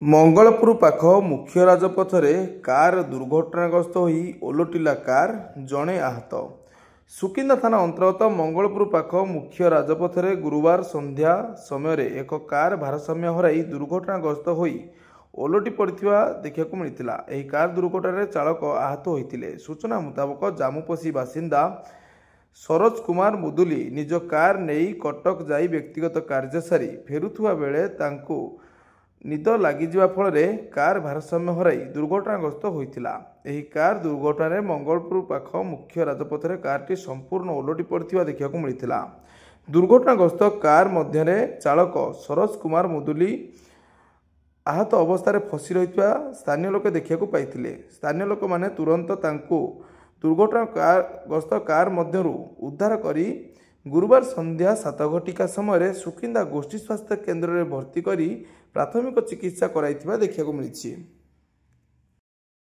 ମଙ୍ଗଳପୁର ପାଖ ମୁଖ୍ୟ ରାଜପଥରେ କାର ଦୁର୍ଘଟଣାଗ୍ରସ୍ତ ହୋଇ ଓଲଟିଲା କାର, ଜଣେ ଆହତ। ସୁକିନ୍ଦା ଥାନା ଅନ୍ତର୍ଗତ ମଙ୍ଗଳପୁର ପାଖ ମୁଖ୍ୟ ରାଜପଥରେ ଗୁରୁବାର ସନ୍ଧ୍ୟା ସମୟରେ ଏକ କାର ଭାରସାମ୍ୟ ହରାଇ ଦୁର୍ଘଟଣାଗ୍ରସ୍ତ ହୋଇ ଓଲଟି ପଡ଼ିଥିବା ଦେଖିବାକୁ ମିଳିଥିଲା। ଏହି କାର ଦୁର୍ଘଟଣାରେ ଚାଳକ ଆହତ ହୋଇଥିଲେ। ସୂଚନା ମୁତାବକ ଜାମୁପୋଷି ବାସିନ୍ଦା ସରୋଜ କୁମାର ମୁଦୁଲି ନିଜ କାର ନେଇ କଟକ ଯାଇ ବ୍ୟକ୍ତିଗତ କାର୍ଯ୍ୟ ସାରି ଫେରୁଥିବା ବେଳେ ତାଙ୍କୁ ନିଦ ଲାଗିଯିବା ଫଳରେ କାର ଭାରସାମ୍ୟ ହରାଇ ଦୁର୍ଘଟଣାଗ୍ରସ୍ତ ହୋଇଥିଲା। ଏହି କାର ଦୁର୍ଘଟଣାରେ ମଙ୍ଗଳପୁର ପାଖ ମୁଖ୍ୟ ରାଜପଥରେ କାରଟି ସମ୍ପୂର୍ଣ୍ଣ ଓଲଟି ପଡ଼ିଥିବା ଦେଖିବାକୁ ମିଳିଥିଲା। ଦୁର୍ଘଟଣାଗ୍ରସ୍ତ କାର ମଧ୍ୟରେ ଚାଳକ ସରୋଜ କୁମାର ମୁଦୁଲି ଆହତ ଅବସ୍ଥାରେ ଫସି ରହିଥିବା ସ୍ଥାନୀୟ ଲୋକେ ଦେଖିବାକୁ ପାଇଥିଲେ। ସ୍ଥାନୀୟ ଲୋକମାନେ ତୁରନ୍ତ ତାଙ୍କୁ ଦୁର୍ଘଟଣାଗ୍ରସ୍ତ କାର ମଧ୍ୟରୁ ଉଦ୍ଧାର କରି ଗୁରୁବାର ସନ୍ଧ୍ୟା 7 ଘଟିକା ସମୟରେ ସୁକିନ୍ଦା ଗୋଷ୍ଠୀ ସ୍ୱାସ୍ଥ୍ୟ କେନ୍ଦ୍ରରେ ଭର୍ତ୍ତି କରି ପ୍ରାଥମିକ ଚିକିତ୍ସା କରାଇଥିବା ଦେଖିବାକୁ ମିଳିଛି।